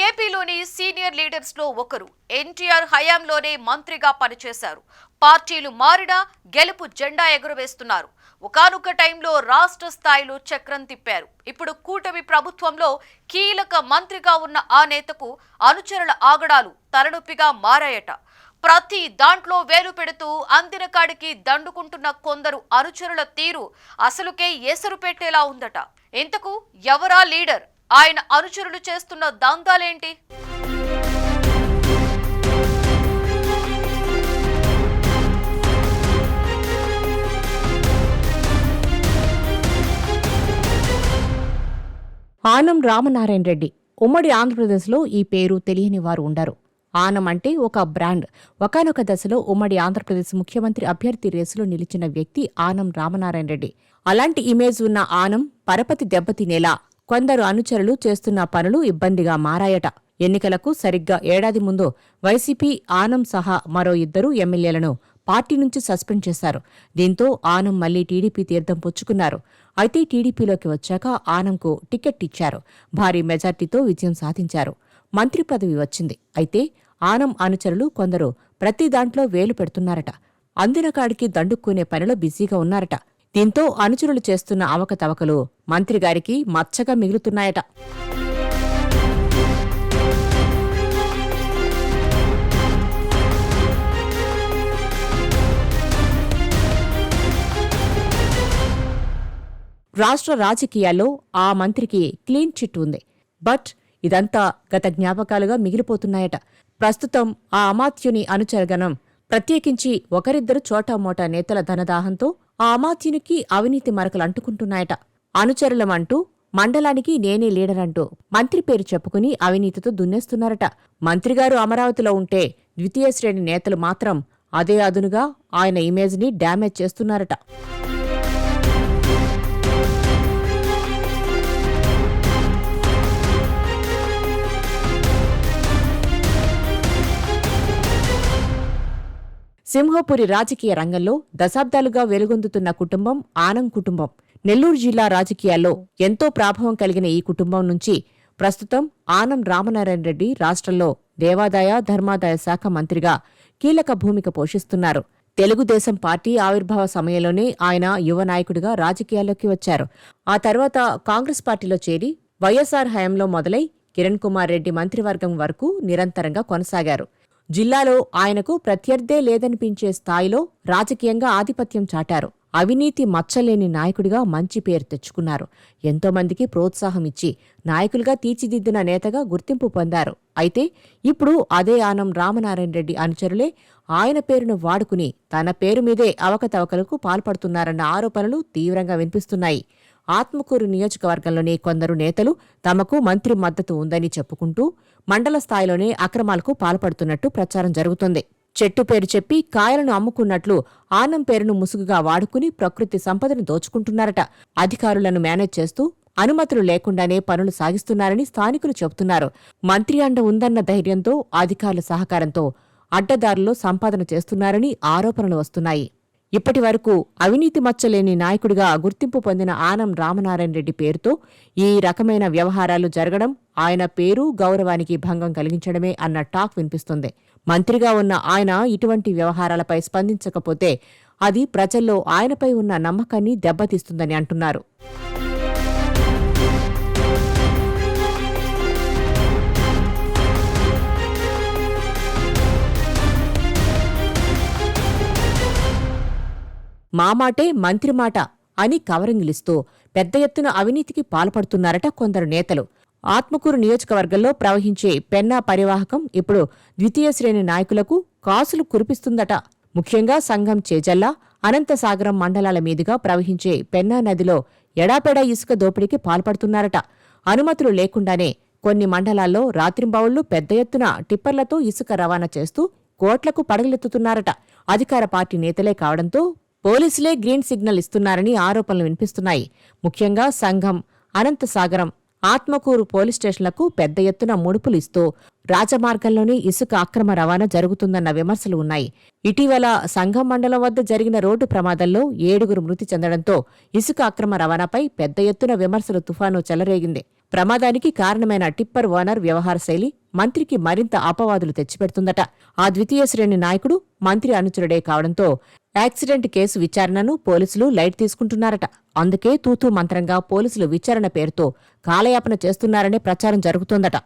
ఏపీలోని senior leaders లో ఒకరు ఎన్టీఆర్ హయాంలోనే మంత్రిగా పనిచేశారు. పార్టీలు మారినా గెలుపు జెండా ఎగురవేస్తున్నారు. ఒకానొక టైంలో రాష్ట్ర స్థాయిలో చక్రం తిప్పారు. ఇప్పుడు కూటమి ప్రభుత్వంలో కీలక మంత్రిగా ఉన్న ఆ నేతకు అనుచరుల ఆగడాలు తలనొప్పిగా మారాయట. ప్రతి దాంట్లో వేలు పెడుతూ అందిన కాడికి దండుకుంటున్న కొందరు అనుచరుల తీరు అసలుకే ఎసరు పెట్టేలా ఉందట. ఇంతకు ఎవరా లీడర్? ఆయన అనుచరులు చేస్తున్న దందాలేంటి? ఆనం రామనారాయణ రెడ్డి. ఉమ్మడి ఆంధ్రప్రదేశ్లో ఈ పేరు తెలియని వారు ఉండరు. ఆనం అంటే ఒక బ్రాండ్. ఒకానొక దశలో ఉమ్మడి ఆంధ్రప్రదేశ్ ముఖ్యమంత్రి అభ్యర్థి రేసులో నిలిచిన వ్యక్తి ఆనం రామనారాయణ రెడ్డి. అలాంటి ఇమేజ్ ఉన్న ఆనం పరపతి దెబ్బతినేలా కొందరు అనుచరులు చేస్తున్న పనులు ఇబ్బందిగా మారాయట. ఎన్నికలకు సరిగ్గా ఏడాది ముందు వైసీపీ ఆనం సహా మరో 2 ఎమ్మెల్యేలను పార్టీ నుంచి సస్పెండ్ చేశారు. దీంతో ఆనం మళ్లీ టీడీపీ తీర్థం పుచ్చుకున్నారు. అయితే టీడీపీలోకి వచ్చాక ఆనంకు టికెట్ ఇచ్చారు. భారీ మెజార్టీతో విజయం సాధించారు. మంత్రి పదవి వచ్చింది. అయితే ఆనం అనుచరులు కొందరు ప్రతి దాంట్లో వేలు పెడుతున్నారట. అందిన కాడికి దండుక్కునే పనిలో బిజీగా ఉన్నారట. దీంతో అనుచరులు చేస్తున్న అవకతవకలు మంత్రిగారికి మచ్చగా మిగులుతున్నాయట. రాష్ట్ర రాజకీయాల్లో ఆ మంత్రికి క్లీన్ చిట్ ఉంది. బట్ ఇదంతా గత జ్ఞాపకాలుగా మిగిలిపోతున్నాయట. ప్రస్తుతం ఆ అమాత్యుని అనుచరగణం, ప్రత్యేకించి ఒకరిద్దరు చోటామోటా నేతల ధనదాహంతో ఆ అమాత్యునికి అవినీతి మరకలు అంటుకుంటున్నాయట. అనుచరులమంటూ మండలానికి నేనే లీడరంటూ మంత్రి పేరు చెప్పుకుని అవినీతితో దున్నేస్తున్నారట. మంత్రిగారు అమరావతిలో ఉంటే ద్వితీయ శ్రేణి నేతలు మాత్రం అదే అదునుగా ఆయన ఇమేజ్ని డ్యామేజ్ చేస్తున్నారట. సింహపురి రాజకీయ రంగంలో దశాబ్దాలుగా వెలుగొందుతున్న కుటుంబం ఆనం కుటుంబం. నెల్లూరు జిల్లా రాజకీయాల్లో ఎంతో ప్రాభవం కలిగిన ఈ కుటుంబం నుంచి ప్రస్తుతం ఆనం రామనారాయణ రెడ్డి రాష్ట్రంలో దేవాదాయ ధర్మాదాయ శాఖ మంత్రిగా కీలక భూమిక పోషిస్తున్నారు. తెలుగుదేశం పార్టీ ఆవిర్భావ సమయంలోనే ఆయన యువ నాయకుడిగా రాజకీయాల్లోకి వచ్చారు. ఆ తర్వాత కాంగ్రెస్ పార్టీలో చేరి వైఎస్సార్ హయాంలో మొదలై కిరణ్ కుమార్ రెడ్డి మంత్రివర్గం వరకు నిరంతరంగా కొనసాగారు. జిల్లాలో ఆయనకు ప్రత్యర్థే లేదనిపించే స్థాయిలో రాజకీయంగా ఆధిపత్యం చాటారు. అవినీతి మచ్చలేని నాయకుడిగా మంచి పేరు తెచ్చుకున్నారు. ఎంతోమందికి ప్రోత్సాహం ఇచ్చి నాయకులుగా తీర్చిదిద్దిన నేతగా గుర్తింపు పొందారు. అయితే ఇప్పుడు అదే ఆనం రామనారాయణ రెడ్డి అనుచరులే ఆయన పేరును వాడుకుని తన పేరు మీదే అవకతవకలకు పాల్పడుతున్నారన్న ఆరోపణలు తీవ్రంగా వినిపిస్తున్నాయి. ఆత్మకూరు నియోజకవర్గంలోని కొందరు నేతలు తమకు మంత్రి మద్దతు ఉందని చెప్పుకుంటూ మండల స్థాయిలోనే అక్రమాలకు పాల్పడుతున్నట్టు ప్రచారం జరుగుతోంది. చెట్టు పేరు చెప్పి కాయలను అమ్ముకున్నట్లు ఆనం పేరును ముసుగుగా వాడుకుని ప్రకృతి సంపదను దోచుకుంటున్నారట. అధికారులను మేనేజ్ చేస్తూ అనుమతులు లేకుండానే పనులు సాగిస్తున్నారని స్థానికులు చెబుతున్నారు. మంత్రి అండ ఉందన్న ధైర్యంతో అధికారుల సహకారంతో అడ్డదారుల్లో సంపాదన చేస్తున్నారని ఆరోపణలు వస్తున్నాయి. ఇప్పటి వరకు అవినీతి మచ్చలేని నాయకుడిగా గుర్తింపు పొందిన ఆనం రామనారాయణ రెడ్డి పేరుతో ఈ రకమైన వ్యవహారాలు జరగడం ఆయన పేరు గౌరవానికి భంగం కలిగించడమే అన్న టాక్ వినిపిస్తుంది. మంత్రిగా ఉన్న ఆయన ఇటువంటి వ్యవహారాలపై స్పందించకపోతే అది ప్రజల్లో ఆయనపై ఉన్న నమ్మకాన్ని దెబ్బతీస్తుందని అంటున్నారు. మా మాటే మంత్రి మాట అని కవరింగిలిస్తూ పెద్ద ఎత్తున అవినీతికి పాల్పడుతున్నారట కొందరు నేతలు. ఆత్మకూరు నియోజకవర్గంలో ప్రవహించే పెన్నా పరివాహకం ఇప్పుడు ద్వితీయ శ్రేణి నాయకులకు కాసులు కురిపిస్తుందట. ముఖ్యంగా సంఘం చేజల్ల, అనంతసాగరం మండలాల మీదుగా ప్రవహించే పెన్నా నదిలో ఎడాపెడా ఇసుక దోపిడీకి పాల్పడుతున్నారట. అనుమతులు లేకుండానే కొన్ని మండలాల్లో రాత్రింబవళ్లు పెద్ద ఎత్తున టిప్పర్లతో ఇసుక రవాణా చేస్తూ కోట్లకు పడగలెత్తుతున్నారట. అధికార పార్టీ నేతలే కావడంతో పోలీసులే గ్రీన్ సిగ్నల్ ఇస్తున్నారని ఆరోపణలు వినిపిస్తున్నాయి. ముఖ్యంగా సంఘం, అనంతసాగరం, ఆత్మకూరు పోలీస్ స్టేషన్లకు పెద్ద ఎత్తున ముడుపులు ఇస్తూ రాజమార్గంలోనే ఇసుక అక్రమ రవాణా జరుగుతుందన్న విమర్శలు ఉన్నాయి. ఇటీవల సంఘం మండలం వద్ద జరిగిన రోడ్డు ప్రమాదంలో 7 మృతి చెందడంతో ఇసుక అక్రమ రవాణాపై పెద్ద ఎత్తున విమర్శలు తుఫాను చెలరేగింది. ప్రమాదానికి కారణమైన టిప్పర్ ఓనర్ వ్యవహార శైలి మంత్రికి మరింత అపవాదులు తెచ్చిపెడుతుందట. ఆ ద్వితీయ శ్రేణి నాయకుడు మంత్రి అనుచరుడే కావడంతో యాక్సిడెంట్ కేసు విచారణను పోలీసులు లైట్ తీసుకుంటున్నారట. అందుకే తూతూ మంత్రంగా పోలీసులు విచారణ పేరుతో కాలయాపన చేస్తున్నారనే ప్రచారం జరుగుతోందట.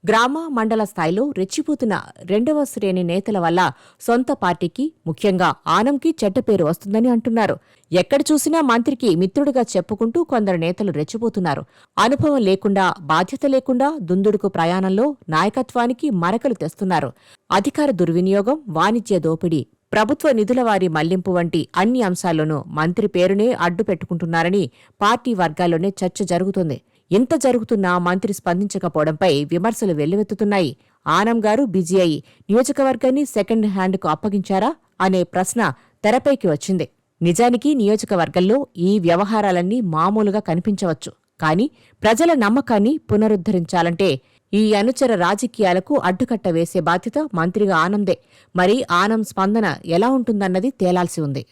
గ్రామ, మండల స్థాయిలో రెచ్చిపోతున్న రెండవ శ్రేణి నేతల వల్ల సొంత పార్టీకి, ముఖ్యంగా ఆనంకి చెడ్డ పేరు వస్తుందని అంటున్నారు. ఎక్కడ చూసినా మంత్రికి మిత్రుడిగా చెప్పుకుంటూ కొందరు నేతలు రెచ్చిపోతున్నారు. అనుభవం లేకుండా, బాధ్యత లేకుండా దుందుడుకు ప్రయాణంలో నాయకత్వానికి మరకలు తెస్తున్నారు. అధికార దుర్వినియోగం, వాణిజ్య దోపిడీ, ప్రభుత్వ నిధుల వారి మళ్లింపు వంటి అన్ని అంశాల్లోనూ మంత్రి పేరునే అడ్డు పెట్టుకుంటున్నారని పార్టీ వర్గాల్లోనే చర్చ జరుగుతోంది. ఇంత జరుగుతున్నా మంత్రి స్పందించకపోవడంపై విమర్శలు వెల్లువెత్తుతున్నాయి. ఆనం గారు బిజీ అయి నియోజకవర్గాన్ని సెకండ్ హ్యాండ్కు అప్పగించారా అనే ప్రశ్న తెరపైకి వచ్చింది. నిజానికి నియోజకవర్గంలో ఈ వ్యవహారాలన్నీ మామూలుగా కనిపించవచ్చు. కానీ ప్రజల నమ్మకాన్ని పునరుద్ధరించాలంటే ఈ అనుచర రాజకీయాలకు అడ్డుకట్ట వేసే బాధ్యత మంత్రిగా ఆనందే. మరి ఆనం స్పందన ఎలా ఉంటుందన్నది తేలాల్సి ఉంది.